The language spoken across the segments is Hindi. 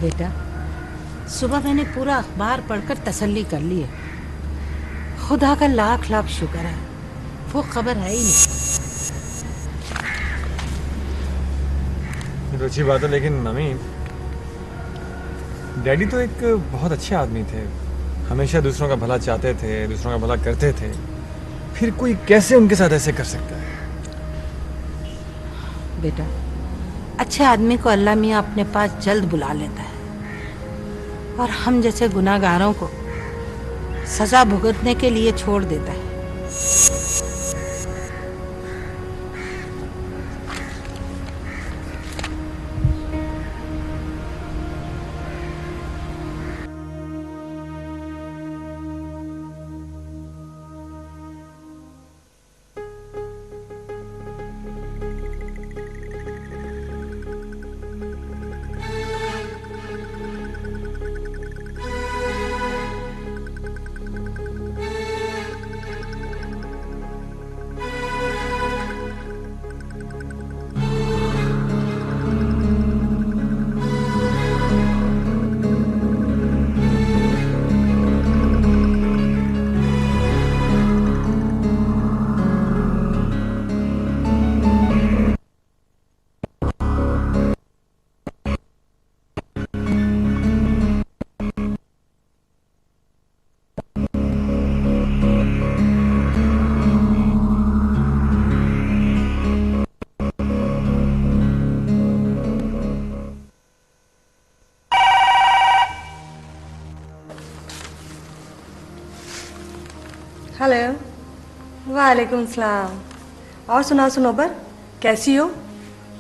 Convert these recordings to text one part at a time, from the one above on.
बेटा, सुबह मैंने पूरा अखबार पढ़कर तसल्ली कर ली है। खुदा का लाख लाख शुक्र है, वो खबर है ही नहीं। ये तो अच्छी बात है, लेकिन मम्मी, डैडी तो एक बहुत अच्छे आदमी थे। हमेशा दूसरों का भला चाहते थे, दूसरों का भला करते थे। फिर कोई कैसे उनके साथ ऐसे कर सकता है? बेटा, अच्छे आदमी को अल्लाह मियाँ अपने पास जल्द बुला लेता है, और हम जैसे गुनाहगारों को सजा भुगतने के लिए छोड़ देता है। हेलो, वालेकुम सलाम। और सुनाओ सुनोबर, कैसी हो?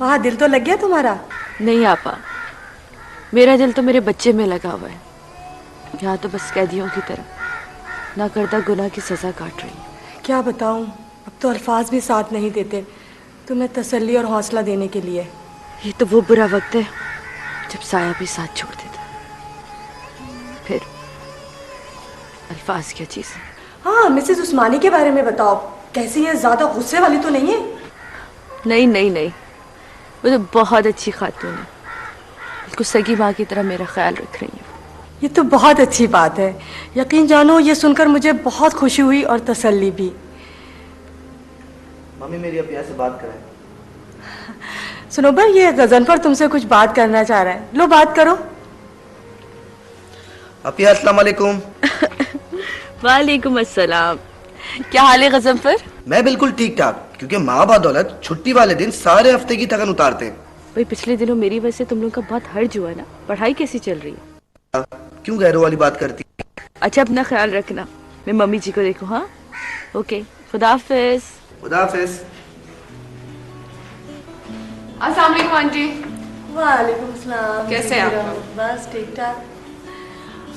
वहाँ दिल तो लग गया तुम्हारा? नहीं आपा, मेरा दिल तो मेरे बच्चे में लगा हुआ है। यहाँ तो बस कैदियों की तरह ना करता गुनाह की सजा काट रही है। क्या बताऊँ, अब तो अल्फाज भी साथ नहीं देते तुम्हें तसल्ली और हौसला देने के लिए। ये तो वो बुरा वक्त है जब साया भी साथ छोड़ देता। फिर अल्फाज क्या चीज़ है? हाँ, मिसेस उस्मानी के बारे में बताओ, कैसी है? ज्यादा गुस्से वाली तो नहीं है? नहीं नहीं नहीं, वो तो बहुत अच्छी खातून है, बिल्कुल सगी माँ की तरह मेरा ख्याल रख रही है। ये तो बहुत अच्छी बात है। यकीन जानो, ये सुनकर मुझे बहुत खुशी हुई और तसल्ली भी। मम्मी मेरी अपिया से बात कराएं। सुनो भाई, ये गजनफर तुमसे कुछ बात करना चाह रहा है। लो बात करो। अपिया अस्सलाम वालेकुम। वालेकुम अस्सलाम। क्या हाल है गजनफर? मैं बिल्कुल ठीक ठाक, क्योंकि माँ बादौलत छुट्टी वाले दिन सारे हफ्ते की थकन उतारते हैं। भाई पिछले दिनों मेरी वजह से तुम लोग का बहुत हर्ज हुआ ना। पढ़ाई कैसी चल रही है? क्यों गैरों वाली बात करती? अच्छा, अपना ख्याल रखना। मैं मम्मी जी को देखूं। हाँ, ओके, खुदा हाफिज। खुदा हाफिज। अस्सलाम वालेकुम आंटी। वालेकुम सलाम। कैसे हैं आप? बस ठीक ठाक।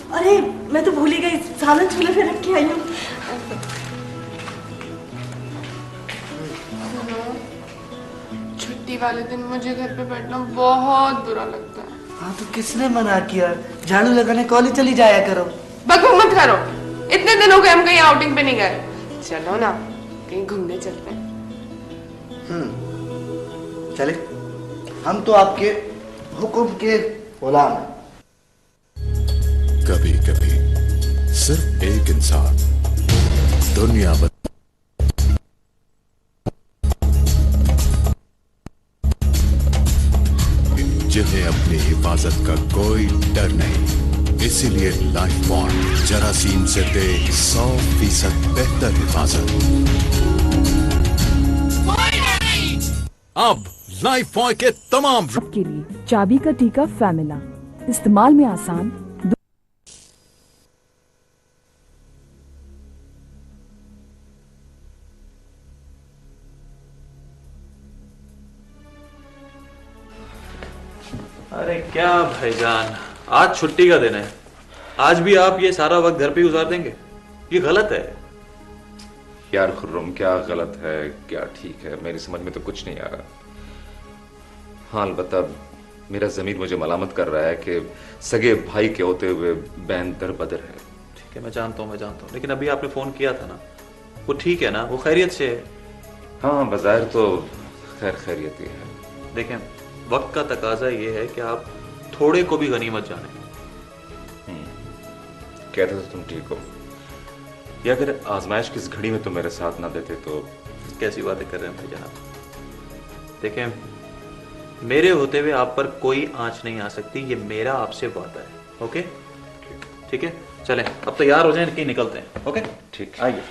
अरे मैं तो भूल ही गई, सालन चूल्हे पे रख के आई हूँ। छुट्टी वाले दिन मुझे घर पे बैठना बहुत बुरा लगता है। हाँ तो किसने मना किया? झाड़ू लगाने कॉलेज चली जाया करो। बकबक मत करो, इतने दिन हो गए हम कहीं आउटिंग पे नहीं गए। चलो ना, कहीं घूमने चलते हैं। चले, हम तो आपके हुक्म के गुलाम हैं। कभी कभी सिर्फ एक इंसान दुनिया जिन्हें अपनी हिफाजत का कोई डर नहीं, इसीलिए लाइफ बॉन्ड जरासीम से दे 100% बेहतर हिफाजत। अब लाइफ बॉन्ड के तमाम के लिए चाबी का टीका फैमिला, इस्तेमाल में आसान। अरे क्या भाईजान, आज छुट्टी का दिन है, आज भी आप ये सारा वक्त घर पे गुजार देंगे? ये गलत है यार खुर्रम, क्या गलत है क्या ठीक है, मेरी समझ में तो कुछ नहीं आ रहा। हाँ, अलबत्ता मेरा ज़मीर मुझे मलामत कर रहा है कि सगे भाई के होते हुए बैन दर बदर है। ठीक है, मैं जानता हूँ, लेकिन अभी आपने फोन किया था ना, वो ठीक है ना? वो खैरियत से है? हाँ, बज़ाहिर तो खैरियत ही है। देखें, वक्त का तकाजा ये है कि आप थोड़े को भी गनीमत जाने। कहते तो तुम ठीक हो, या अगर आजमाइश की इस घड़ी में तुम मेरे साथ ना देते तो। कैसी बातें कर रहे हैं भाई जनाब। देखें, मेरे होते हुए आप पर कोई आंच नहीं आ सकती, ये मेरा आपसे वादा है। ओके ठीक है, चलें अब तैयार हो जाएं, कहीं निकलते हैं। ओके ठीक, आइए।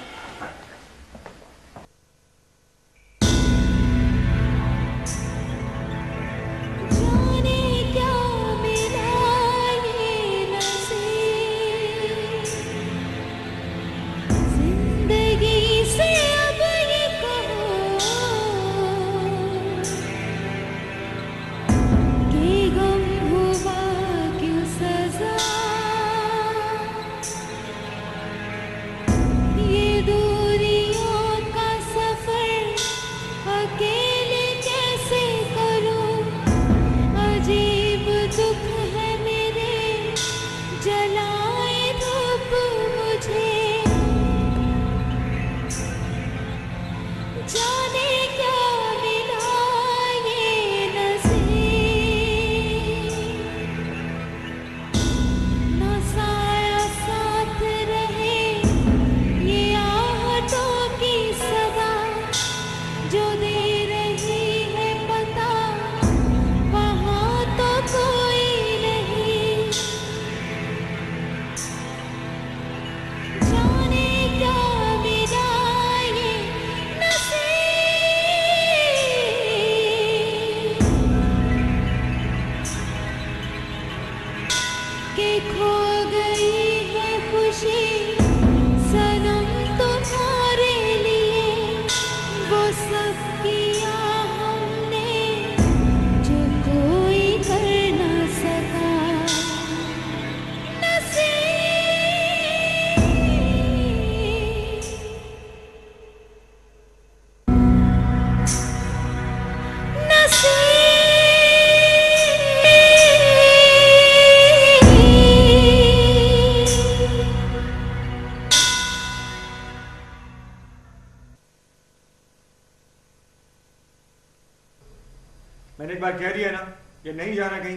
मैंने एक बार कह दिया ना, ये नहीं जाना कहीं,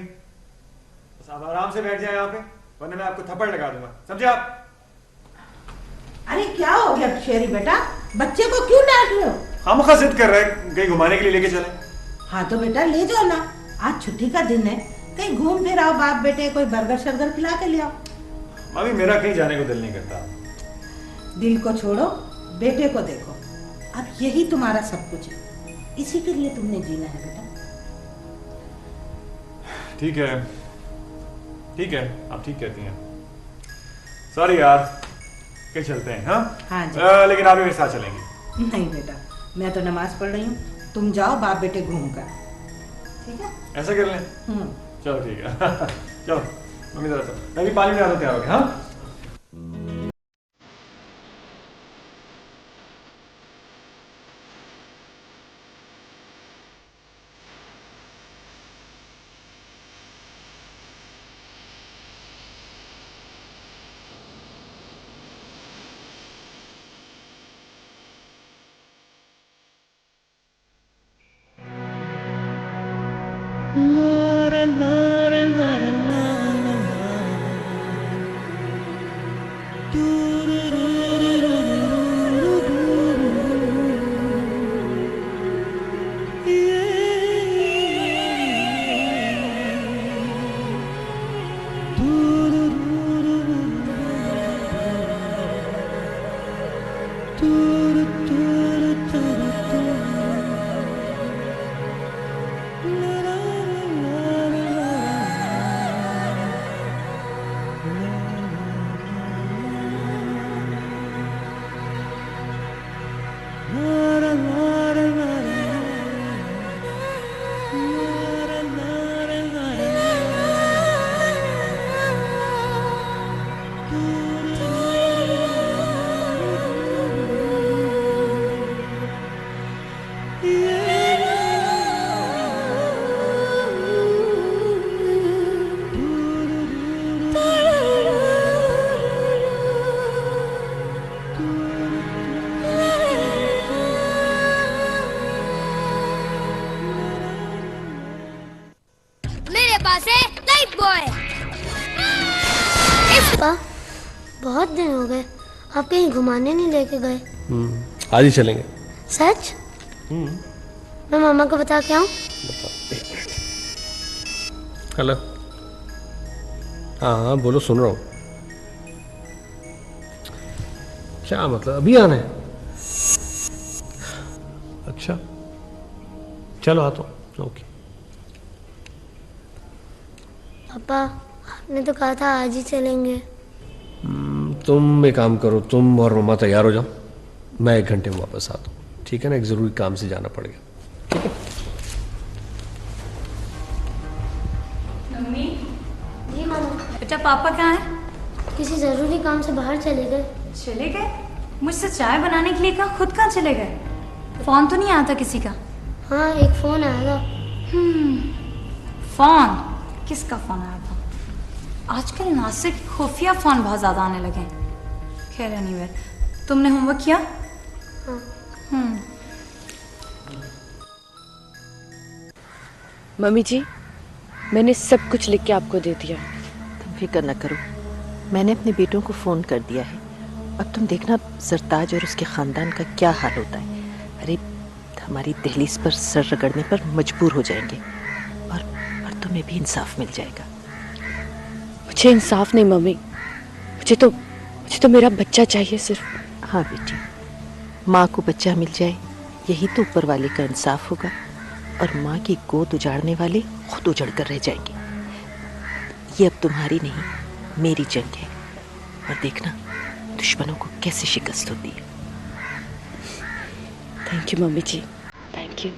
बस आप आराम से बैठ जाए यहाँ पे, वरना मैं आपको थप्पड़ लगा दूंगा, समझे आप? अरे क्या हो गया शेरी बेटा, बच्चे को क्यों डांट रहे हो? खामखा जिद कर रहा है कहीं घुमाने के लिए लेके चले। हाँ तो बेटा ले जाओ ना, आज छुट्टी का दिन है, कहीं घूम फिर आओ बाप बेटे, कोई बर्गर शर्गर खिला के ले आओ। मम्मी मेरा कहीं जाने को दिल नहीं करता। दिल को छोड़ो, बेटे को देखो, अब यही तुम्हारा सब कुछ है, इसी के लिए तुमने जीना है बेटा। ठीक है ठीक है, आप ठीक कहती हैं। सॉरी यार, कहीं चलते हैं। हाँ हाँ जी। लेकिन आप भी मेरे साथ चलेंगी? नहीं बेटा, मैं तो नमाज पढ़ रही हूँ, तुम जाओ बाप बेटे घूम कर, ठीक है? ऐसा कर लें? चलो ठीक है। चलो मम्मी जरा चलो, मैं भी पानी में आता हूँ, तैयार हो गया। हाँ बहुत दिन हो गए, आप कहीं घुमाने नहीं लेके गए। आज ही चलेंगे। सच? मैं मामा को बता के आऊँ? हेलो। हाँ हाँ बोलो, सुन रहा हूँ। क्या मतलब, अभी आना है? अच्छा चलो आता हूँ। ओके। पापा आपने तो कहा था आज ही चलेंगे। तुम एक काम करो, तुम और मम्मा तैयार हो जाओ, मैं 1 घंटे में वापस आता हूँ, ठीक है ना? एक ज़रूरी काम से जाना पड़ेगा, ठीक है? मम्मी। जी मामा। बेटा पापा कहाँ हैं? किसी ज़रूरी काम से बाहर चले गए। चले गए? मुझसे चाय बनाने के लिए कहा, खुद कहाँ चले गए? फोन तो नहीं आया था किसी का? हाँ एक फ़ोन आया था। फोन? किसका फोन आया था? आजकल नासिक खुफिया फोन बहुत ज्यादा आने लगे हैं। खैर एनीवे, तुमने होमवर्क किया? हाँ। मम्मी जी, मैंने सब कुछ लिख के आपको दे दिया। तुम फिक्र न करो, मैंने अपने बेटों को फ़ोन कर दिया है। अब तुम देखना सरताज और उसके ख़ानदान का क्या हाल होता है। अरे हमारी दहलीज पर सर रगड़ने पर मजबूर हो जाएंगे और तुम्हें भी इंसाफ मिल जाएगा। मुझे इंसाफ नहीं मम्मी, मुझे तो मेरा बच्चा चाहिए सिर्फ। हाँ बेटी, माँ को बच्चा मिल जाए यही तो ऊपर वाले का इंसाफ होगा, और माँ की गोद उजाड़ने वाले खुद उजड़ कर रह जाएंगे। ये अब तुम्हारी नहीं मेरी जंग है, और देखना दुश्मनों को कैसे शिकस्त होती है। Thank you mummy ji, thank you.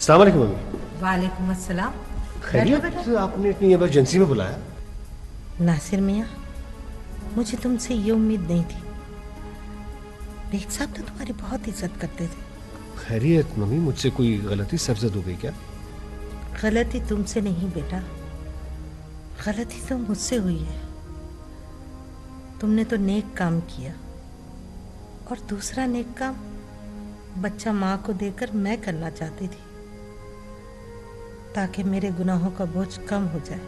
अस्सलाम वालेकुम मम्मी। वालेकुम अस्सलाम। खैरियत? आपने इतनी इमरजेंसी में बुलाया? नासिर मियाँ, मुझे तुमसे ये उम्मीद नहीं थी। बेग साहब तो तुम्हारी बहुत इज्जत करते थे। खैरियत मम्मी, मुझसे कोई गलती सरजद हो गई क्या? गलती तुमसे नहीं बेटा, गलती तो मुझसे हुई है। तुमने तो नेक काम किया, और दूसरा नेक काम बच्चा माँ को देकर मैं करना चाहती थी, ताकि मेरे गुनाहों का बोझ कम हो जाए।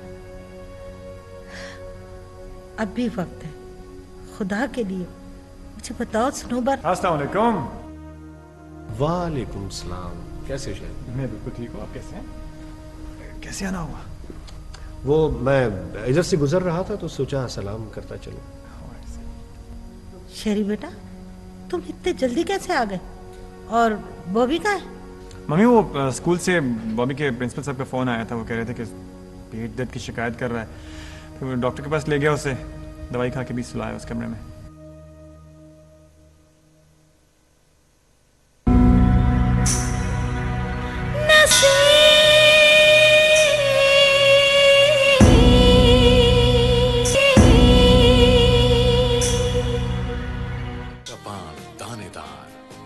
अब भी वक्त है, खुदा के लिए मुझे बताओ सनोबर। अस्सलाम वालेकुम। वालेकुम सलाम। कैसे हो शायद? मैं बिल्कुल ठीक हूँ, आप कैसे हैं? कैसे आना हुआ? वो मैं इधर से गुजर रहा था तो सोचा सलाम करता चलूं। शेरी बेटा, तुम इतने जल्दी कैसे आ गए? और बॉबी कहाँ है? मम्मी वो स्कूल से बॉबी के प्रिंसिपल साहब का फ़ोन आया था, वो कह रहे थे कि पेट दर्द की शिकायत कर रहा है। फिर मैं डॉक्टर के पास ले गया उसे, दवाई खा के भी सुलाया उस कमरे में।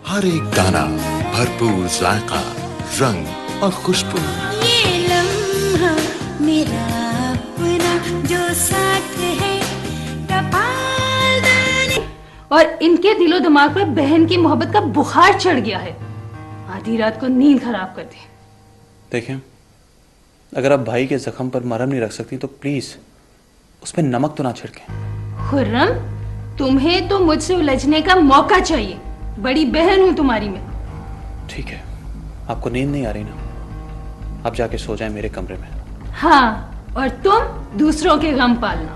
हर एक दाना भरपूर जायका, रंग और खुशबू। ये लम्हा मेरा अपना जो साथ है टपाल। और इनके दिलो दिमाग पे बहन की मोहब्बत का बुखार चढ़ गया है, आधी रात को नींद खराब कर दी। देखें, अगर आप भाई के जख्म पर मरहम नहीं रख सकती तो प्लीज उसमें नमक तो ना छिड़कें। खुर्रम, तुम्हें तो मुझसे उलझने का मौका चाहिए, बड़ी बहन हूं तुम्हारी मैं। ठीक है, आपको नींद नहीं आ रही ना, आप जाके सो जाएं मेरे कमरे में। हाँ, और तुम दूसरों के गम पालना।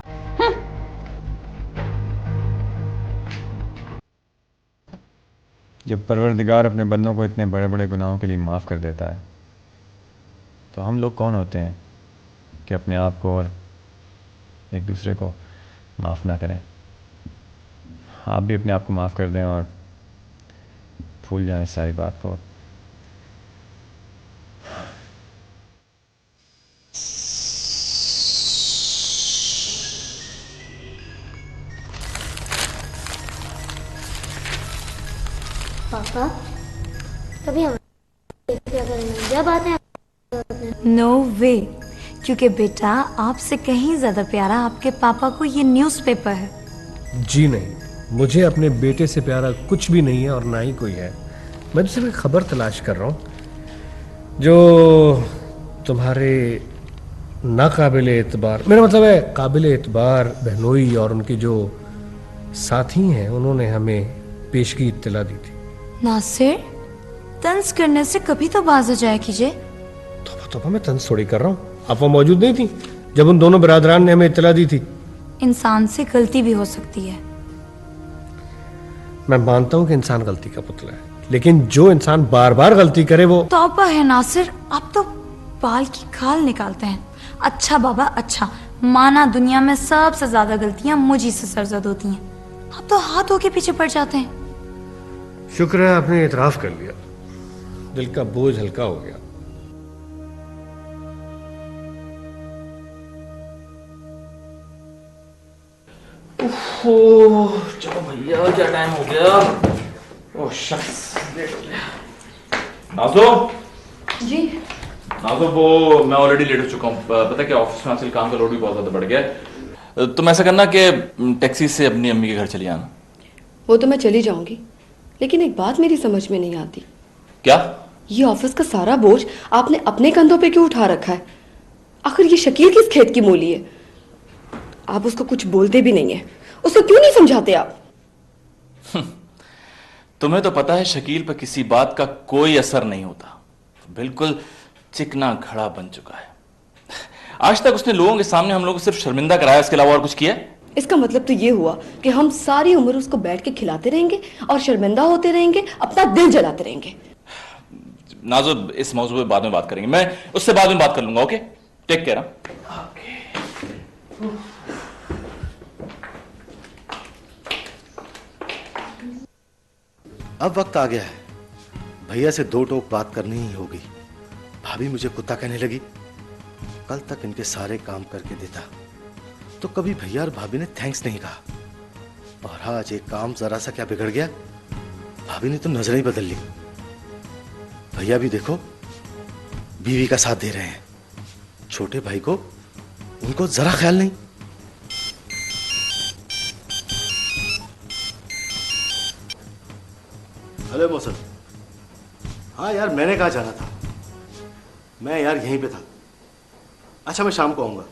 जब परवरदिगार अपने बंदों को इतने बड़े बड़े गुनाहों के लिए माफ़ कर देता है, तो हम लोग कौन होते हैं कि अपने आप को और एक दूसरे को माफ़ ना करें। आप भी अपने आप को माफ़ कर दें और भूल जाएं इस सारी बात को। पापा कभी हम क्या करेंगे जब आते हैं? नो वे, क्योंकि बेटा आपसे कहीं ज्यादा प्यारा आपके पापा को ये न्यूज़पेपर है। जी नहीं, मुझे अपने बेटे से प्यारा कुछ भी नहीं है और ना ही कोई है। मैं तो सिर्फ एक खबर तलाश कर रहा हूँ जो तुम्हारे नाकाबिल एतबार, मेरा मतलब है काबिल एतबार बहनोई और उनके जो साथी हैं उन्होंने हमें पेशगी इत्तला दी थी। नासिर, तंज करने से कभी तो बाज आ जाया कीजिए। तो मैं तंज थोड़ी कर रहा हूँ, आप वहाँ मौजूद नहीं थी जब उन दोनों बरादरान ने हमें इत्तला दी थी। इंसान से गलती भी हो सकती है। मैं मानता हूँ कि इंसान गलती का पुतला है, लेकिन जो इंसान बार बार गलती करे वो तौबा है नासिर, आप तो बाल की खाल निकालते हैं। अच्छा बाबा अच्छा, माना दुनिया में सबसे ज्यादा गलतियां मुझी से सरजद होती हैं, आप तो हाथ धो के पीछे पड़ जाते हैं। शुक्र है आपने इतराफ कर लिया, दिल का बोझ हल्का हो गया। चलो भैया, क्या टाइम हो गया। ओह शख्स, लेट हो गया। नाज़ो जी नाज़ो, वो मैं ऑलरेडी लेट हो चुका हूँ। पता क्या, ऑफिस में आजकल काम का लोड भी बहुत ज्यादा बढ़ गया है। तुम ऐसा करना कि टैक्सी से अपनी अम्मी के घर चली आना। वो तो मैं चली जाऊंगी, लेकिन एक बात मेरी समझ में नहीं आती। क्या? ये ऑफिस का सारा बोझ आपने अपने कंधों पे क्यों उठा रखा है? आखिर ये शकील किस खेत की मूली है? आप उसको कुछ बोलते भी नहीं है, उसको क्यों नहीं समझाते आप? तुम्हें तो पता है शकील पर किसी बात का कोई असर नहीं होता, बिल्कुल चिकना घड़ा बन चुका है। आज तक उसने लोगों के सामने हम लोगों को सिर्फ शर्मिंदा कराया, इसके अलावा और कुछ किया? इसका मतलब तो ये हुआ कि हम सारी उम्र उसको बैठ के खिलाते रहेंगे और शर्मिंदा होते रहेंगे, अपना दिल जलाते रहेंगे। नाज़ो, इस मौजूद पे बाद में बात करेंगे, मैं उससे बाद में बात कर लूंगा। Okay, take care. अब वक्त आ गया है, भैया से दो टोक बात करनी ही होगी। भाभी मुझे कुत्ता कहने लगी, कल तक इनके सारे काम करके देता तो कभी भैया और भाभी ने थैंक्स नहीं कहा, और आज एक काम जरा सा क्या बिगड़ गया, भाभी ने तो नजरें ही बदल ली। भैया भी देखो बीवी का साथ दे रहे हैं, छोटे भाई को उनको जरा ख्याल नहीं। हेलो मौसम, हाँ यार मैंने कहा जाना था, मैं यार यहीं पे था। अच्छा मैं शाम को आऊंगा,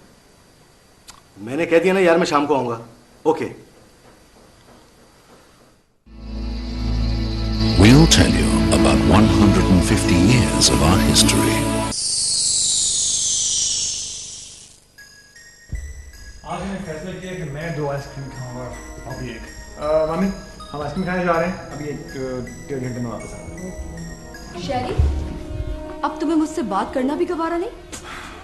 मैंने कह दिया ना यार मैं शाम को आऊंगा। Okay. We'll tell you about 150 years of our history. आज मैंने फैसला किया कि मैं 2 आइसक्रीम खाऊंगा, अभी एक। मामी, हम आइसक्रीम खाने जा रहे हैं, अभी 1-1.5 घंटे में वापस आऊंगा। शैरी, अब तुम्हें मुझसे बात करना भी गवारा नहीं?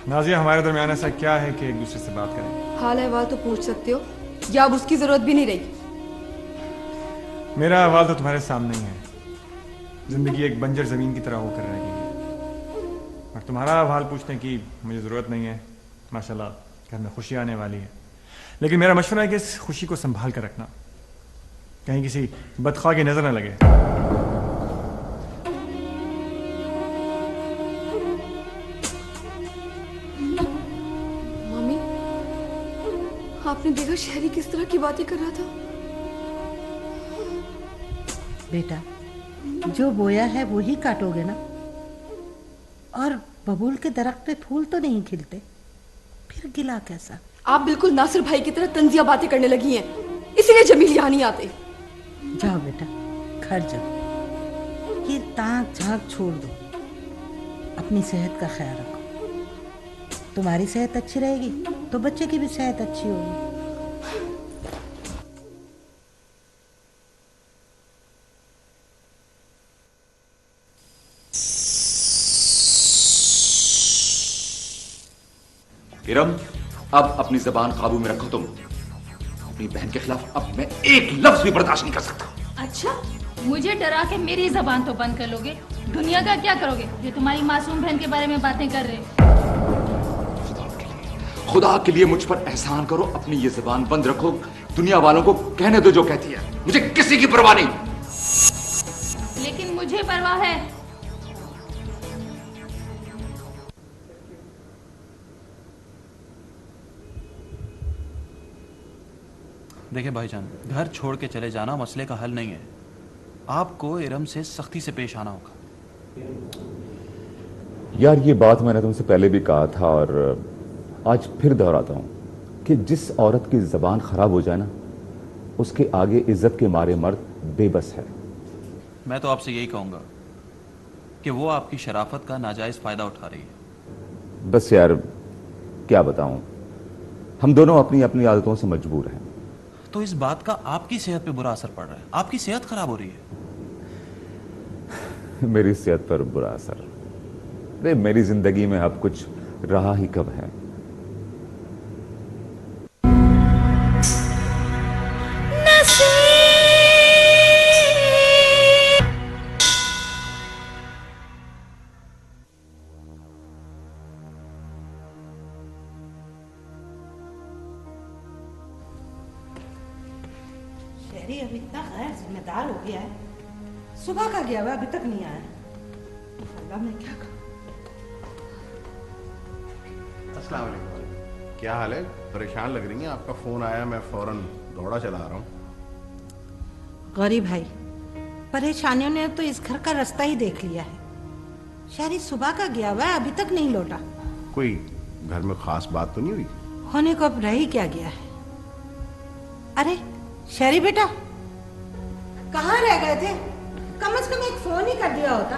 नाजिया, हमारे दरमियान ऐसा क्या है कि एक दूसरे से बात करें? हाल अहवाल तो पूछ सकते हो, या अब उसकी जरूरत भी नहीं रही? मेरा अहवाल तो तुम्हारे सामने ही है, जिंदगी एक बंजर जमीन की तरह होकर रह गई है, और तुम्हारा अहवाल पूछने की मुझे जरूरत नहीं है। माशाल्लाह घर में खुशी आने वाली है, लेकिन मेरा मशवरा है कि इस खुशी को संभाल कर रखना, कहीं किसी बदख्वाह की नजर न लगे। मम्मी, आपने देखा शहरी किस तरह की बातें कर रहा था? बेटा, जो बोया है वो ही काटोगे ना, और बबूल के दरख्त पे फूल तो नहीं खिलते, फिर गिला कैसा? आप बिल्कुल नासिर भाई की तरह तंजिया बातें करने लगी हैं, इसीलिए जमील यहाँ नहीं आते। जाओ बेटा, घर जाओ, ये ताक झांक छोड़ दो, अपनी सेहत का ख्याल रखो। तुम्हारी सेहत अच्छी रहेगी तो बच्चे की भी सेहत अच्छी होगी। इरम, अब अपनी जबान काबू में रखो। तुम अपनी बहन के खिलाफ अब मैं एक लफ्ज भी बर्दाश्त नहीं कर सकता। अच्छा, मुझे डरा के मेरी जबान तो बंद कर लोगे, दुनिया का क्या करोगे जो तुम्हारी मासूम बहन के बारे में बातें कर रहे? खुदा के लिए मुझ पर एहसान करो, अपनी ये जबान बंद रखो, दुनिया वालों को कहने दो जो कहती है, मुझे किसी की परवाह नहीं। लेकिन मुझे परवाह है। देखिए भाईजान, घर छोड़ के चले जाना मसले का हल नहीं है। आपको इरम से सख्ती से पेश आना होगा। यार ये बात मैंने तुमसे पहले भी कहा था और आज फिर दोहराता हूं कि जिस औरत की जबान खराब हो जाए ना, उसके आगे इज्जत के मारे मर्द बेबस है। मैं तो आपसे यही कहूंगा कि वो आपकी शराफत का नाजायज फायदा उठा रही है। बस यार क्या बताऊं, हम दोनों अपनी अपनी आदतों से मजबूर हैं। तो इस बात का आपकी सेहत पे बुरा असर पड़ रहा है, आपकी सेहत खराब हो रही है। मेरी सेहत पर बुरा असर? अरे मेरी जिंदगी में अब कुछ रहा ही कब है। शहरी अब इतना गैर जिम्मेदार हो गया है, सुबह का गया हुआ अभी तक नहीं आया। अल्लाह मैं क्या करूं? अस्सलाम वालेकुम। क्या हाल है? परेशान लग रही हैं। आपका फोन आया, मैं फौरन दौड़ा चला आ रहा हूँ। गौरी भाई, परेशानियों ने तो इस घर का रास्ता ही देख लिया है। शहरी सुबह का गया हुआ है, अभी तक नहीं लौटा। कोई घर में खास बात तो नहीं हुई? होने को अब रह ही क्या गया है। अरे शहरी बेटा, कहाँ रह गए थे? कम से कम एक फोन ही कर दिया होता।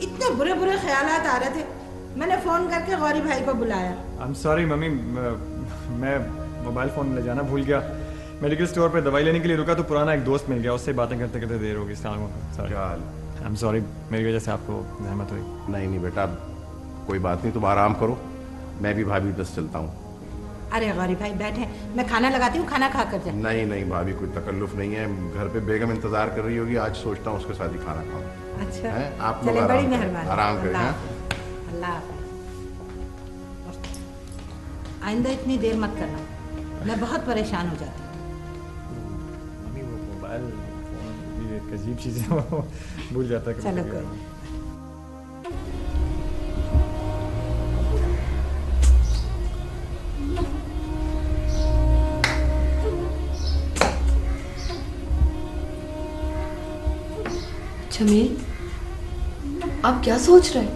इतने बुरे बुरे ख्यालात आ रहे थे, मैंने फोन करके गौरी भाई को बुलाया। I'm sorry मम्मी, मैं मोबाइल फ़ोन ले जाना भूल गया। मेडिकल स्टोर पे दवाई लेने के लिए रुका तो पुराना एक दोस्त मिल गया, उससे बातें करते करते देर हो गई। I'm sorry, मेरी वजह से आपको जहमत हुई। नहीं नहीं बेटा, कोई बात नहीं, तुम आराम करो, मैं भी भाभी बस चलता हूँ। अरे गौरी भाई बैठे, मैं खाना लगाती हूँ, खाना खा कर जाए। नहीं नहीं भाभी, कोई तकल्लुफ नहीं है। घर पे बेगम इंतजार कर रही होगी, आज सोचता हूँ उसके साथ ही खाना खाऊं। अच्छा है? आप लोग चले, बड़ी आराम करें, मेहरबानी। आराम करें। हाँ? अल्लाह हाफ़िज़। आइंदा इतनी देर मत करना, मैं बहुत परेशान हो जाती हूँ। मम्मी वो मोबाइल फ़ोन भी एक अजीब चीज़ है, वो भूल जाता है। चलो कोई। जमील, आप क्या सोच रहे हैं?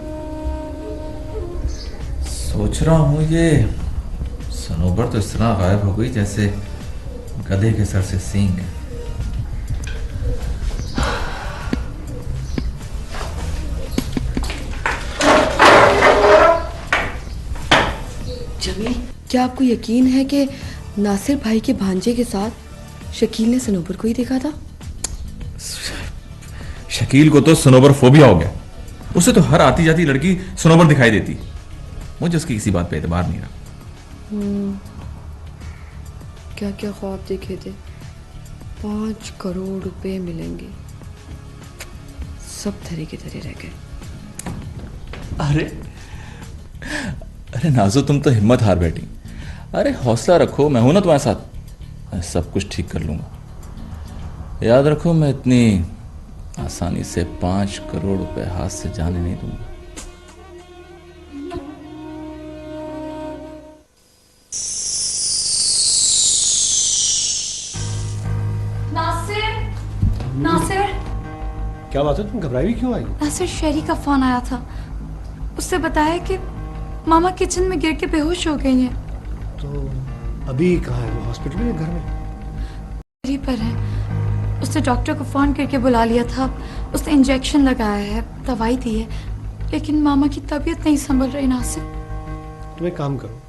सोच रहा हूँ ये सनोबर तो इस तरह गायब हो गई जैसे गधे के सर से सींग। जमील, क्या आपको यकीन है कि नासिर भाई के भांजे के साथ शकील ने सनोबर को ही देखा था? शकील को तो सनोबर फोबिया हो गया, उसे तो हर आती जाती लड़की सनोबर दिखाई देती। मुझे उसकी किसी बात पे एतबार नहीं रहा। क्या क्या ख्वाब देखे थे, 5 करोड़ रुपए मिलेंगे, सब धरे के धरे रह गए। अरे अरे नाजो, तुम तो हिम्मत हार बैठी। अरे हौसला रखो, मैं हूं ना तुम्हारे साथ, मैं सब कुछ ठीक कर लूंगा। याद रखो, मैं इतनी आसानी से 5 करोड़ रुपए हाथ से जाने नहीं दूंगा। नासिर, नासिर, क्या बात है, तुम घबराई हुई क्यों आई? नासिर, शहरी का फोन आया था, उससे बताया कि मामा किचन में गिर के बेहोश हो गई हैं। तो अभी कहाँ है वो, हॉस्पिटल में या घर में? यहीं पर है। उसने डॉक्टर को फोन करके बुला लिया था, उसने इंजेक्शन लगाया है, दवाई दी है, लेकिन मामा की तबीयत नहीं संभल रही। नासिर, तुम एक काम करो,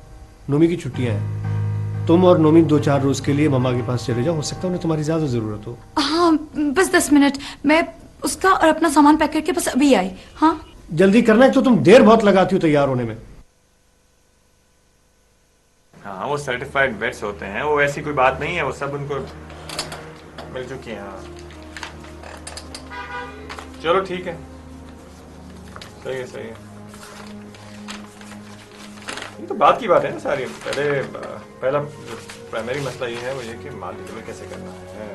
नोमी की छुट्टियां हैं, तुम और नोमी 2-4 रोज के लिए मामा के पास चले जाओ, हो सकता है उन्हें तुम्हारी ज्यादा जरूरत हो। हाँ बस 10 मिनट, मैं उसका और अपना सामान पैक करके बस अभी आई। हाँ जल्दी करना है, तो तुम देर बहुत लगाती हो तैयार होने में। हाँ वो सर्टिफाइड वेट्स होते हैं, वो ऐसी कोई बात नहीं है, वो सब उनको मिल चुकी हैं। हाँ चलो ठीक है, सही है सही है। ये तो बात की बात है ना सारी। पहला जो प्राइमरी मसला ये है वो ये कि माल डिलीवर कैसे करना है।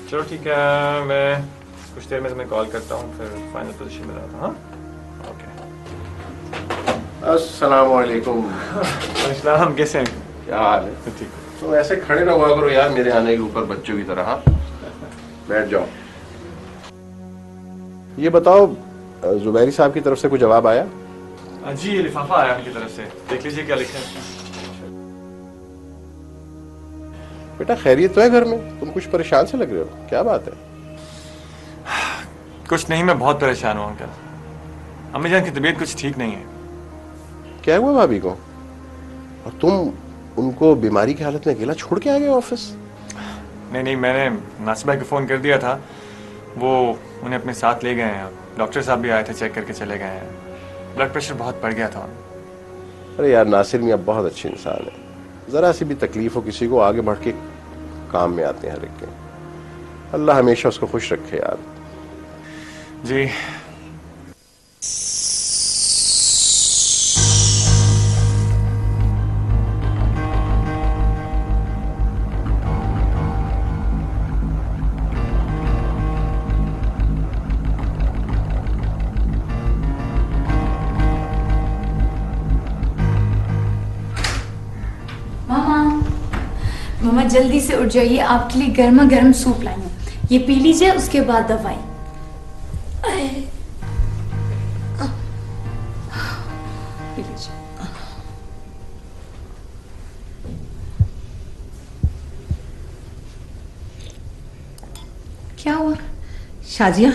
चलो ठीक है, मैं कुछ देर में तुम्हें कॉल करता हूँ, फिर फाइनल पोजीशन में रहता हूँ। हाँ ओके। अस्सलाम वालेकुम। अस्सलाम, कैसे हैं? क्या हाल है? ठीक। तो ऐसे खड़े ना हुआ करो यार मेरे आने के ऊपर बच्चों की तरह। हाँ बैठ जाओ। ये बताओ जुबैरी साहब की तरफ से कोई जवाब आया? जी ये लिफाफा आया उनकी तरफ से, देख लीजिए क्या लिखा है। बेटा खैरियत तो है घर में? तुम कुछ परेशान से लग रहे हो, क्या बात है? कुछ नहीं, मैं बहुत परेशान हूँ अंकल। अम्मी जान की तबीयत कुछ ठीक नहीं है। क्या हुआ भाभी को? और तुम उनको बीमारी की हालत में अकेला छोड़ के आ गए ऑफिस? नहीं, मैंने नासिर भाई को फ़ोन कर दिया था, वो उन्हें अपने साथ ले गए हैं। डॉक्टर साहब भी आए थे, चेक करके चले गए हैं। ब्लड प्रेशर बहुत बढ़ गया था। अरे यार नासिर मियाँ बहुत अच्छे इंसान है, ज़रा सी भी तकलीफ हो किसी को आगे बढ़ के काम में आते हैं हर एक के। अल्लाह हमेशा उसको खुश रखे यार। जी मामा जल्दी से उठ जाइए, आपके लिए गर्मा गर्म सूप लाई हूँ, ये पी लीजिए, उसके बाद दवाई। पी लीजिए। क्या हुआ? शाजिया,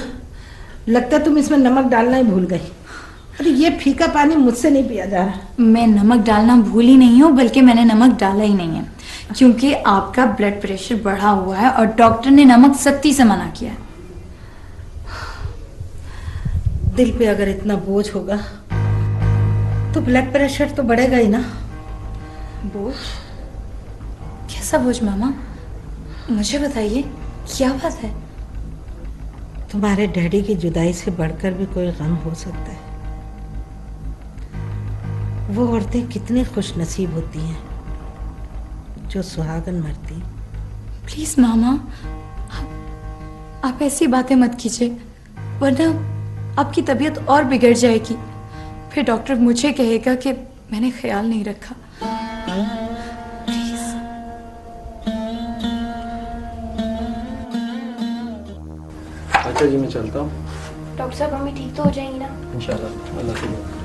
लगता है तुम इसमें नमक डालना ही भूल गई। अरे ये फीका पानी मुझसे नहीं पिया जा रहा। मैं नमक डालना भूल ही नहीं हूँ, बल्कि मैंने नमक डाला ही नहीं है, क्योंकि आपका ब्लड प्रेशर बढ़ा हुआ है और डॉक्टर ने नमक सख्ती से मना किया है। दिल पे अगर इतना बोझ होगा तो ब्लड प्रेशर तो बढ़ेगा ही ना। बोझ? कैसा बोझ मामा? मुझे बताइए, क्या बात है? तुम्हारे डैडी की जुदाई से बढ़कर भी कोई गम हो सकता है। वो औरतें कितनी खुश नसीब होती हैं जो सुहागन मरती। प्लीज मामा, आप ऐसी बातें मत कीजिए, वरना आपकी तबीयत और बिगड़ जाएगी। फिर डॉक्टर मुझे कहेगा कि मैंने ख्याल नहीं रखा। प्लीज। अच्छा जी, मैं चलता हूँ। डॉक्टर साहब मम्मी ठीक तो हो जाएंगी ना? इंशाल्लाह, अल्लाह से दुआ।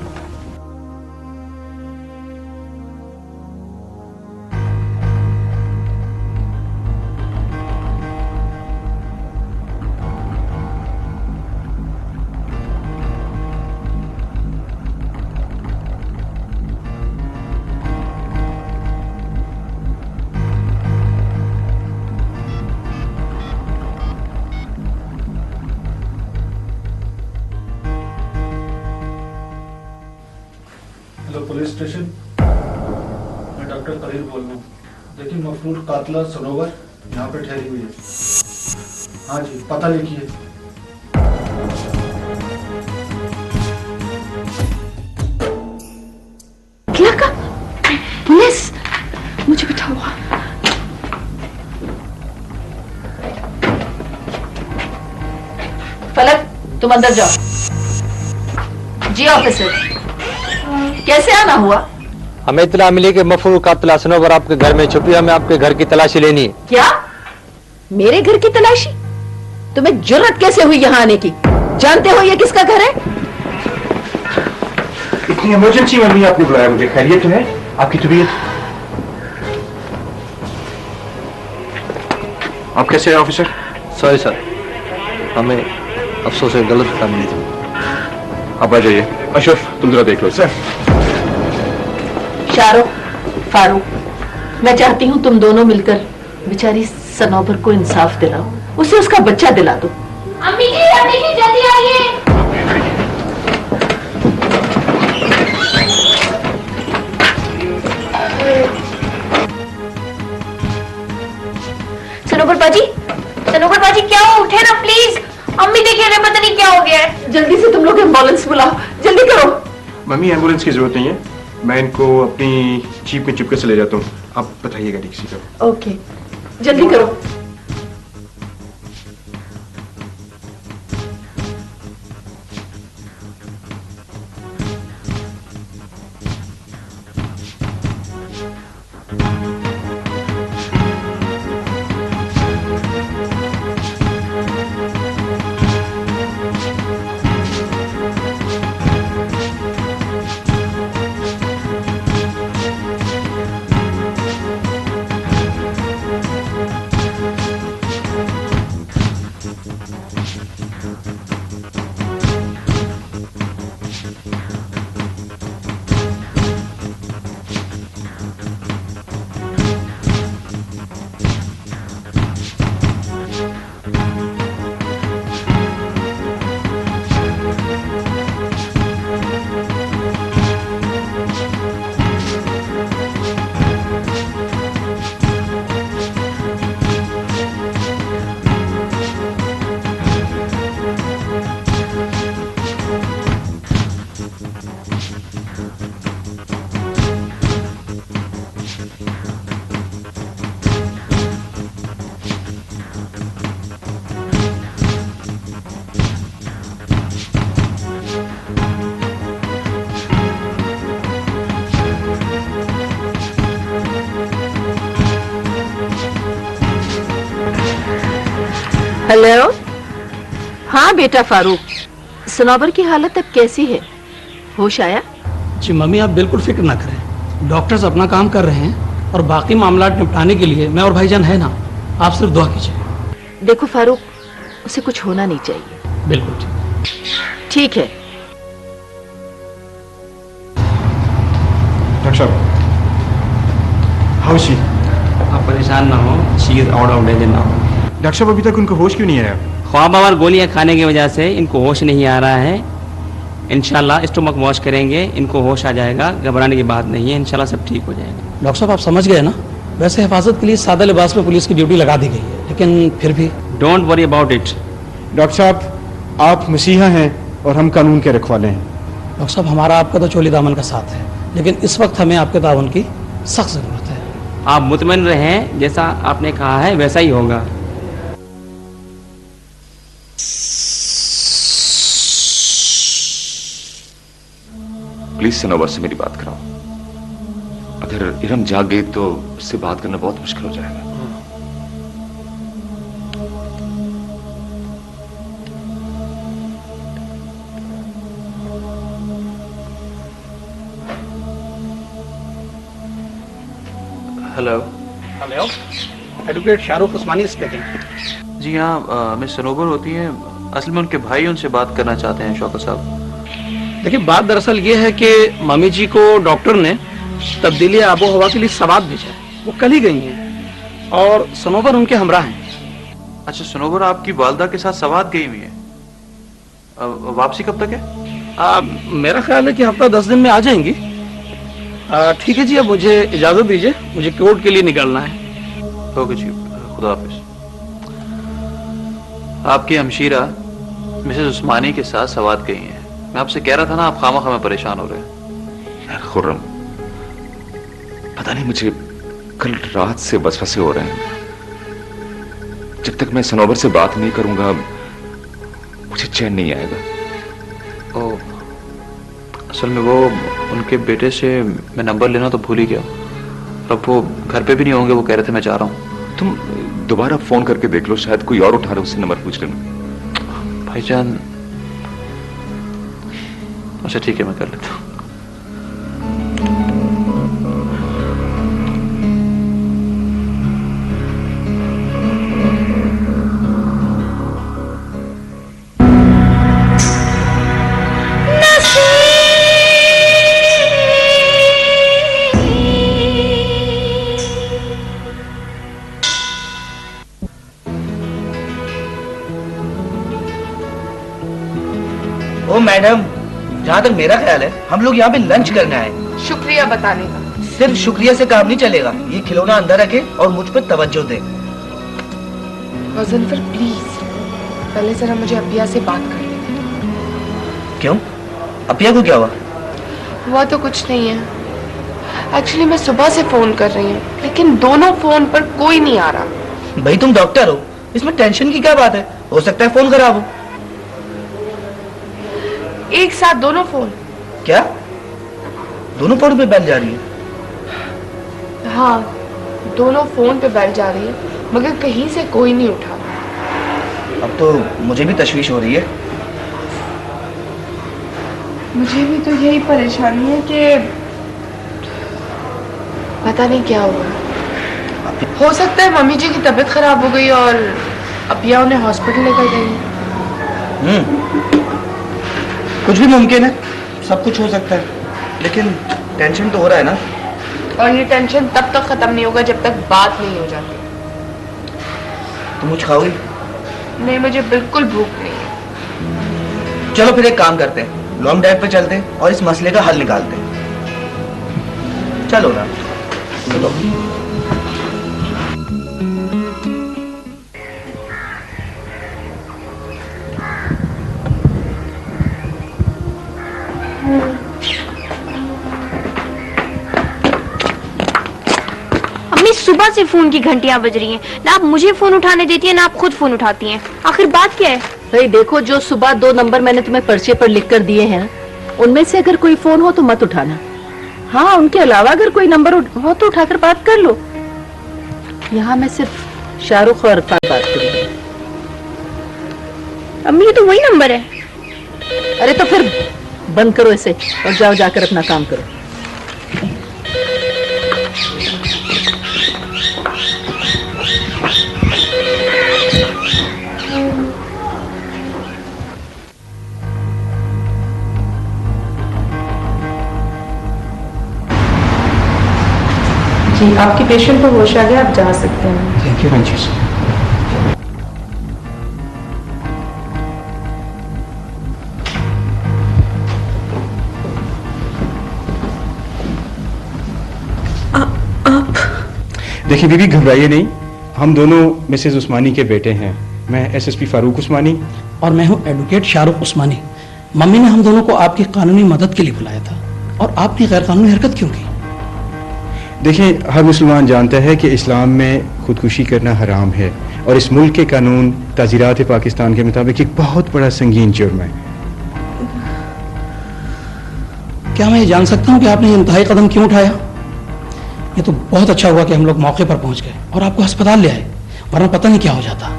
पुलिस स्टेशन, मैं डॉक्टर करीर बोल रहा हूँ। देखिए मफरूर कातला सनोवर यहाँ पे ठहरी हुई है। हाँ जी, पता लिखिए। क्या का? पुलिस? मुझे बिठा हुआ। फलक, तुम अंदर जाओ। जी ऑफिसर, कैसे आना हुआ? हमें इत्तला मिली कि मफरूर कातिला सनोवर आपके घर में छुपी, हमें आपके घर की तलाशी लेनी है। क्या? मेरे घर की तलाशी? तुम्हें जुर्रत कैसे हुई यहाँ आने की? जानते हो ये किसका घर है? इतनी इमरजेंसी में भी आपने बुलाया मुझे? खैरियत तो है? आपकी तबीयत? आप कैसे हैं ऑफिसर? सॉरी सर, हमें अफसोस है, गलत काम नहीं थी। आप आ जाइए। अशरफ, तुम जरा देख लो। सर। शाहरुख, फारूक, मैं चाहती हूँ तुम दोनों मिलकर बेचारी सनोबर को इंसाफ दिलाओ, उसे उसका बच्चा दिला दो। अम्मी जी जल्दी आइए। सनोबर पाजी क्या हो? उठे ना प्लीज। अम्मी देखिए ना, पता नहीं क्या हो गया है। जल्दी से तुम लोग एम्बुलेंस बुलाओ, जल्दी करो। मम्मी एम्बुलेंस की जरूरत नहीं है, मैं इनको अपनी जीप में चिपके से ले जाता हूँ। आप बताइएगा किसी को। ओके, जल्दी करो। हेलो। हाँ बेटा फारूक, सनोबर की हालत अब कैसी है? होश आया? जी मम्मी आप बिल्कुल फिक्र ना करें, डॉक्टर्स अपना काम कर रहे हैं और बाकी मामला निपटाने के लिए मैं और भाईजान है ना, आप सिर्फ दुआ कीजिए। देखो फारूक, उसे कुछ होना नहीं चाहिए। बिल्कुल ठीक है। डॉक्टर साहब, हाउ शी? आप परेशान ना हो, she is out of danger now. Doctor साहब अभी तक उनको होश क्यों नहीं आया? ख्वाबावर गोलियां खाने की वजह से इनको होश नहीं आ रहा है। इंशाल्लाह स्टोमक वॉश करेंगे, इनको होश आ जाएगा, घबराने की बात नहीं है, इंशाल्लाह सब ठीक हो जाएगा। डॉक्टर साहब आप समझ गए ना, वैसे हिफाजत के लिए सादा लिबास में पुलिस की ड्यूटी लगा दी गई है, लेकिन फिर भी don't worry about it. Doctor साहब आप मसीहा हैं और हम कानून के रखवाले हैं। डॉक्टर साहब हमारा आपका तो चोली दामन का साथ है, लेकिन इस वक्त हमें आपके तावन की सख्त जरूरत है। आप मुतमईन रहें, जैसा आपने कहा है वैसा ही होगा। प्लीज सनोवर से मेरी बात कराओ। अगर इरम जाग गई तो उससे बात करना बहुत मुश्किल हो जाएगा। हेलो। हेलो, एडवोकेट शाहरुख उस्मानी स्पीकिंग। जी हाँ, मिस सनोबर होती हैं, असल में उनके भाई उनसे बात करना चाहते हैं शौकत साहब। देखिए बात दरअसल ये है कि मम्मी जी को डॉक्टर ने तब्दीली आबो हवा के लिए सवाद भेजा है, वो कल ही गई हैं और सनोबर उनके हमरा हैं। अच्छा, सनोबर आपकी वालदा के साथ सवाद गई हुई है। वापसी कब तक है? मेरा ख्याल है कि हफ्ता 10 दिन में आ जाएंगी। ठीक है जी, अब मुझे इजाजत दीजिए, मुझे कोर्ट के लिए निकलना है। ओके जी, खुदा हाफिज। आपकी हमशीरा मिसेस उस्मानी के साथ सवाद गई हैं। मैं आपसे कह रहा था ना, आप खामा खामा परेशान हो रहे हैं। खुर्रम, पता नहीं मुझे कल रात से वसवसे हो रहे हैं। जब तक मैं सनोबर से बात नहीं करूंगा मुझे चैन नहीं आएगा। ओ, असल में वो उनके बेटे से मैं नंबर लेना तो भूल ही गया। अब वो घर पे भी नहीं होंगे, वो कह रहे थे मैं जा रहा हूँ। तुम दोबारा फोन करके देख लो, शायद कोई और उठा रहा, उससे नंबर पूछ लेना। भाईजान, अच्छा ठीक है, मैं कर लेता हूँ। ओ मैडम, जहाँ तक मेरा ख्याल है हम लोग यहाँ पे लंच करने आए। शुक्रिया बताने का। सिर्फ शुक्रिया से काम नहीं चलेगा, ये खिलौना अंदर रखे और मुझ पर तवज्जो दे। गजनफर प्लीज, पहले जरा मुझे अपिया से बात कर ले। क्यों? अपिया को क्या हुआ? हुआ तो कुछ नहीं है। एक्चुअली मैं सुबह से फोन कर रही हूँ, लेकिन दोनों फोन पर कोई नहीं आ रहा। भाई तुम डॉक्टर हो, इसमें टेंशन की क्या बात है? हो सकता है फोन खराब हो। एक साथ दोनों फोन? क्या दोनों फोन पे बेल जा रही है? हाँ, दोनों फोन पे बेल जा रही है, मगर कहीं से कोई नहीं उठा। अब तो मुझे भी तशवीश हो रही है। मुझे भी तो यही परेशानी है कि पता नहीं क्या हुआ। हो सकता है मम्मी जी की तबीयत खराब हो गई और अपिया उन्हें हॉस्पिटल लेकर गई। कुछ भी मुमकिन है, सब कुछ हो सकता है, लेकिन टेंशन तो हो रहा है ना। और ये टेंशन तब तक खत्म नहीं होगा जब तक बात नहीं हो जाती। तुम कुछ खाओगी? नहीं, मुझे बिल्कुल भूख नहीं है। चलो फिर एक काम करते हैं, लॉन्ग ड्राइव पे चलते हैं और इस मसले का हल निकालते हैं। चलो ना, चलो। अम्मी, सुबह से फोन की घंटियां बज रही हैं। ना आप मुझे फोन उठाने देती हैं, ना आप खुद फोन उठाती हैं। आखिर बात क्या है? भाई देखो, जो सुबह 2 नंबर मैंने तुम्हें पर्चे पर लिख कर दिए हैं, उनमें से अगर कोई फोन हो तो मत उठाना। हाँ, उनके अलावा अगर कोई नंबर हो तो उठाकर बात कर लो। यहाँ मैं सिर्फ शाहरुख और अरफान बात करूंगी। अम्मी, ये तो वही नंबर है। अरे तो फिर बंद करो इसे और जाओ जाकर अपना काम करो। जी, आपके पेशेंट को होश आ गया, आप जा सकते हैं। Thank you Ranjit. देखिए बीबी, घबराइए नहीं, हम दोनों मिसेज उस्मानी के बेटे हैं। मैं एसएसपी फारूक उस्मानी और मैं हूं एडवोकेट शाहरुख उस्मानी। मम्मी ने हम दोनों को आपकी कानूनी मदद के लिए बुलाया था, और आपने गैर कानूनी हरकत क्यों की? देखिए, हर मुसलमान जानता है कि इस्लाम में खुदकुशी करना हराम है, और इस मुल्क के कानून ताज़ीरात पाकिस्तान के मुताबिक एक बहुत बड़ा संगीन जुर्म है। क्या मैं ये जान सकता हूँ कि आपने ये इंतहाई कदम क्यों उठाया? ये तो बहुत अच्छा हुआ कि हम लोग मौके पर पहुंच गए और आपको अस्पताल ले आए, वरना पता नहीं क्या हो जाता।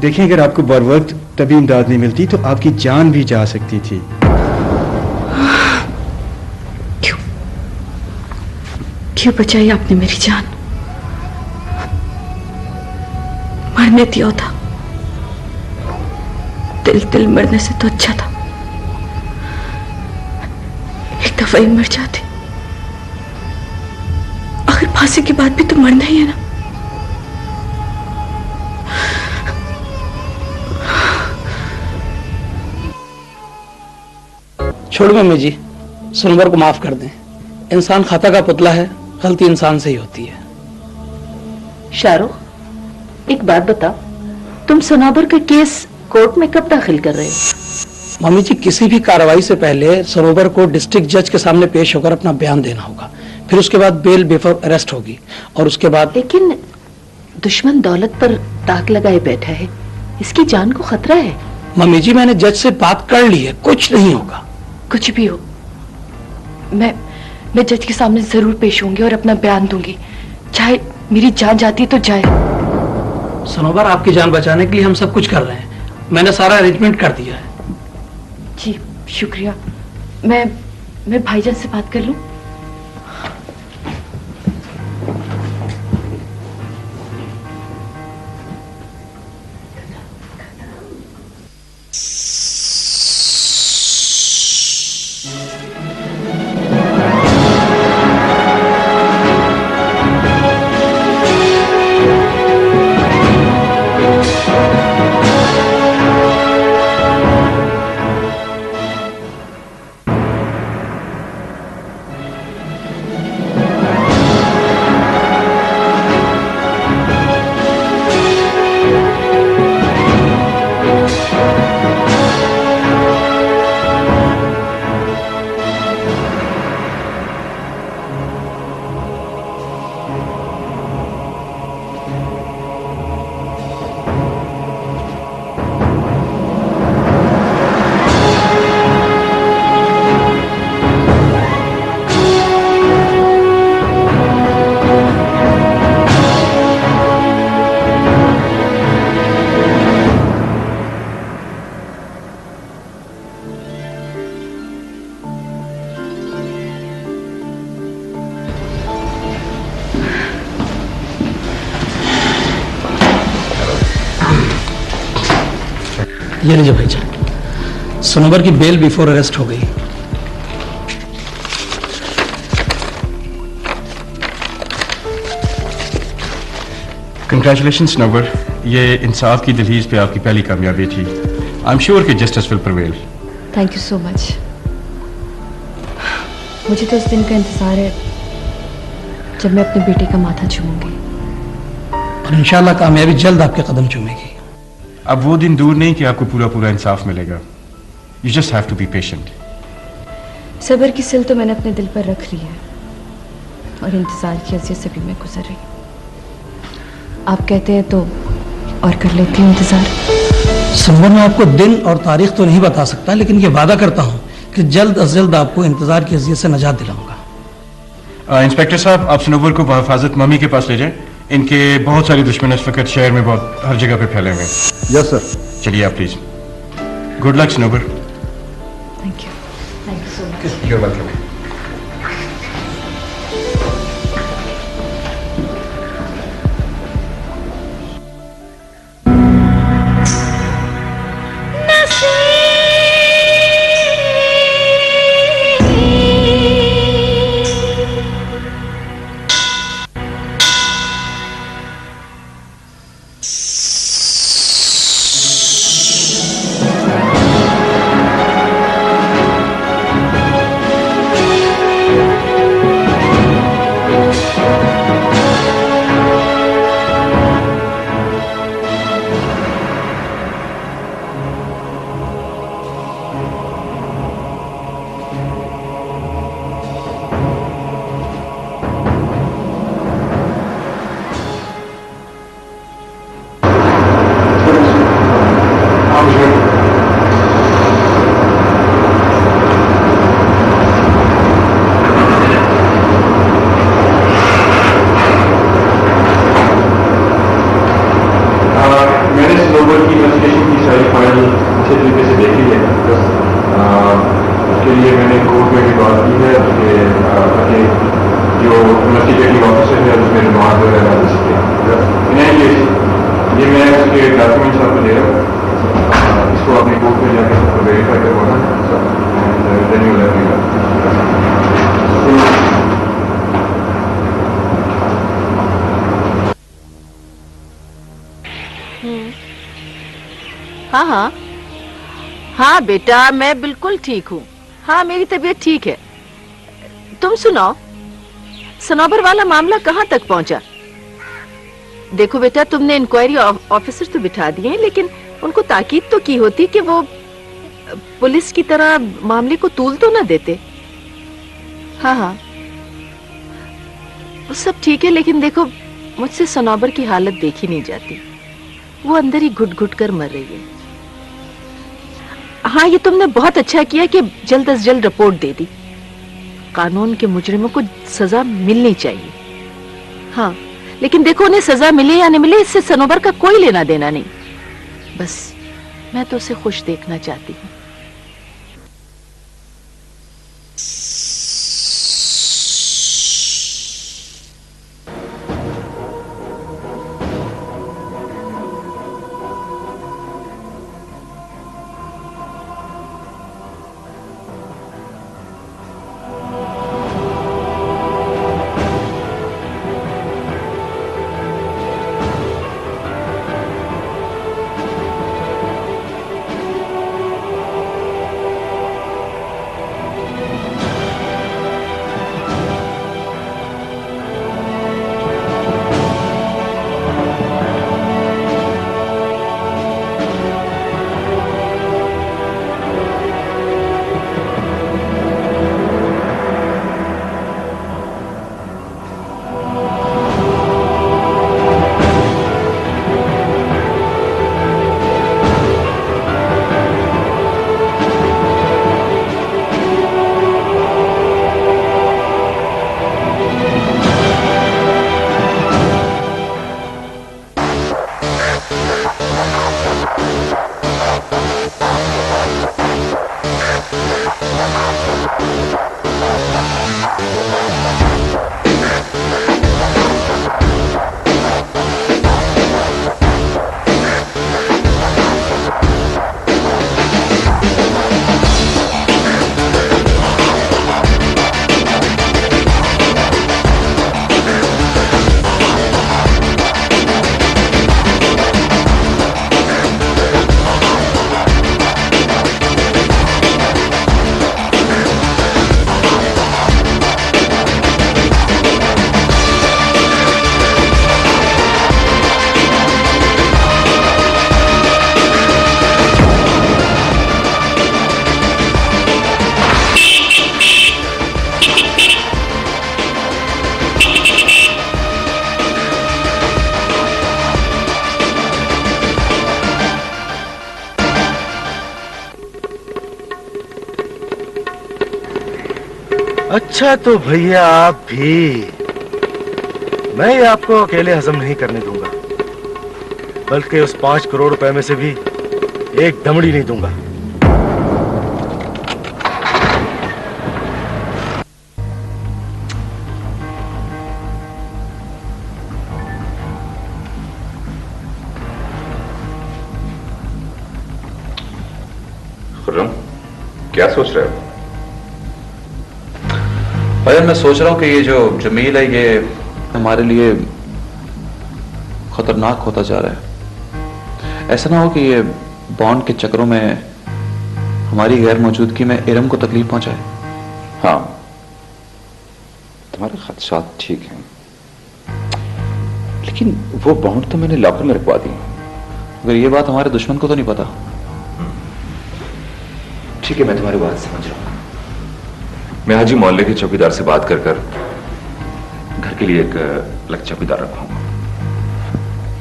देखिए, अगर आपको बर वक्त तभी इमदाद नहीं मिलती तो आपकी जान भी जा सकती थी। क्यों बचाई आपने मेरी जान? मरने दिया था, दिल मरने से तो अच्छा था। एक दफा ही मर जाती, आखिर फांसी के बाद भी तो मरना ही है ना। छोड़ मम्मी जी, सुनवर को माफ कर दें। इंसान खाता का पुतला है, गलती इंसान से ही होती है। शाहरुख, एक बात बताओ, तुम सनोबर का केस कोर्ट में कब दाखिल कर रहे हो? मम्मी जी, किसी भी कार्रवाई से पहले सरोवर को डिस्ट्रिक्ट जज के सामने पेश होकर अपना बयान देना होगा, फिर उसके बाद बेल बिफोर अरेस्ट होगी, और उसके बाद। लेकिन दुश्मन दौलत पर ताक लगाए बैठा है, इसकी जान को खतरा है। मम्मी जी, मैंने जज से बात कर ली है, कुछ नहीं होगा। कुछ भी हो, मैं जज के सामने जरूर पेश होंगी और अपना बयान दूंगी, चाहे मेरी जान जाती तो जाए। सनोबर, आपकी जान बचाने के लिए हम सब कुछ कर रहे हैं। मैंने सारा अरेंजमेंट कर दिया है। जी शुक्रिया। मैं भाईजान से बात कर लूं? ये लीजिए भाईजान, सनोवर की बेल बिफोर अरेस्ट हो गई। कंग्रेचुलेशन सनोवर, ये इंसाफ की दहलीज पे आपकी पहली कामयाबी थी। आई एम श्योर कि justice will prevail. Thank you so much. मुझे तो उस दिन का इंतजार है जब मैं अपने बेटे का माथा चूमूंगी। और इंशाल्लाह कामयाबी जल्द आपके कदम चूमेगी। अब वो दिन दूर नहीं कि आपको पूरा पूरा इंसाफ मिलेगा। You just have to be patient. सब्र की सिल तो मैंने अपने दिल पर रख ली है और इंतजार की अज़ियत से भी मैं गुजर रही हूँ। आप कहते हैं तो और कर लेती हूँ इंतजार। सनोवर, मैं आपको दिन और तारीख तो नहीं बता सकता, लेकिन ये वादा करता हूँ कि जल्द अज जल्द आपको इंतजार की अज़ियत से निजात दिलाऊंगा। इंस्पेक्टर साहब, आप सनोवर को बहिफाजत मम्मी के पास ले जाएं। इनके बहुत सारे दुश्मन इस वक्त शहर में बहुत हर जगह पे फैले हुए हैं। Yes sir. चलिए आप please. Good luck Sanobar. Thank you so much. You are welcome. हाँ हाँ हाँ बेटा, मैं बिल्कुल ठीक हूँ। हाँ, मेरी तबीयत ठीक है। तुम सुनाओ, सनोबर वाला मामला कहाँ तक पहुँचा? देखो बेटा, तुमने इंक्वायरी ऑफिसर तो बिठा दिए, लेकिन उनको ताकीद तो की होती कि वो पुलिस की तरह मामले को तूल तो ना देते। हाँ हाँ, वो सब ठीक है, लेकिन देखो, मुझसे सनोबर की हालत देखी नहीं जाती। वो अंदर ही घुट घुट कर मर रही है। हाँ, ये तुमने बहुत अच्छा किया कि जल्द से जल्द रिपोर्ट दे दी। कानून के मुजरिमों को सजा मिलनी चाहिए। हाँ, लेकिन देखो, उन्हें सजा मिले या नहीं मिले, इससे सनोबर का कोई लेना देना नहीं। बस मैं तो उसे खुश देखना चाहती हूँ। अच्छा तो भैया आप भी, मैं ये आपको अकेले हजम नहीं करने दूंगा, बल्कि उस 5 करोड़ रुपए में से भी एक दमड़ी नहीं दूंगा। खुर्रम, क्या सोच रहे हो? भाईजान मैं सोच रहा हूँ कि ये जो जमील है ये हमारे लिए खतरनाक होता जा रहा है। ऐसा ना हो कि ये बॉन्ड के चक्रों में हमारी गैर मौजूदगी में इरम को तकलीफ पहुंचाए। हाँ, तुम्हारे खदशात ठीक हैं, लेकिन वो बॉन्ड तो मैंने लॉकर में रखवा दी। अगर ये बात हमारे दुश्मन को तो नहीं पता। ठीक है, मैं तुम्हारी बात समझ रहा हूं। मैं हाजी मोहल्ले के चौकीदार से बात कर घर के लिए एक अलग चौकीदार रखूंगा।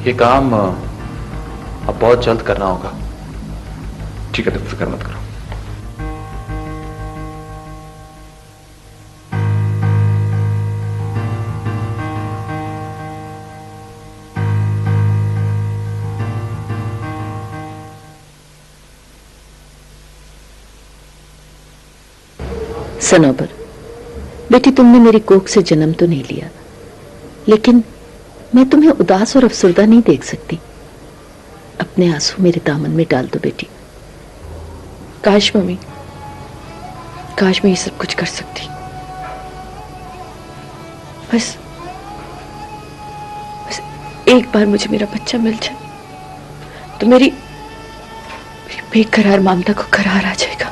ये काम अब बहुत जल्द करना होगा। ठीक है, तो फिक्र मत करो। सनोबर, बेटी तुमने मेरी कोख से जन्म तो नहीं लिया, लेकिन मैं तुम्हें उदास और अफसरदा नहीं देख सकती। अपने आंसू मेरे दामन में डाल दो बेटी। काश मम्मी, काश मैं ये सब कुछ कर सकती। बस एक बार मुझे मेरा बच्चा मिल जाए तो मेरी बेकरार ममता को करार आ जाएगा।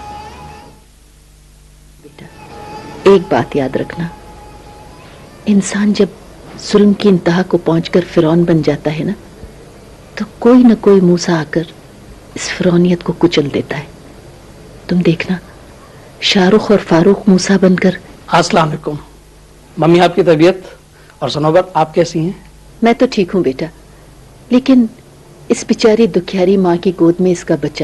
एक बात याद रखना, इंसान जब जुल्म की इंतहा को पहुंचकर फिरौन बन जाता है ना, तो कोई न कोई मूसा आकर इस फिरौनियत को कुचल देता है। तुम देखना, शाहरुख और फारूक मूसा बनकर। अस्सलाम वालेकुम। मम्मी आपकी तबीयत और सनोबर आप कैसी हैं? मैं तो ठीक हूं बेटा, लेकिन इस बेचारी दुखियारी माँ की गोद में इसका बच्चा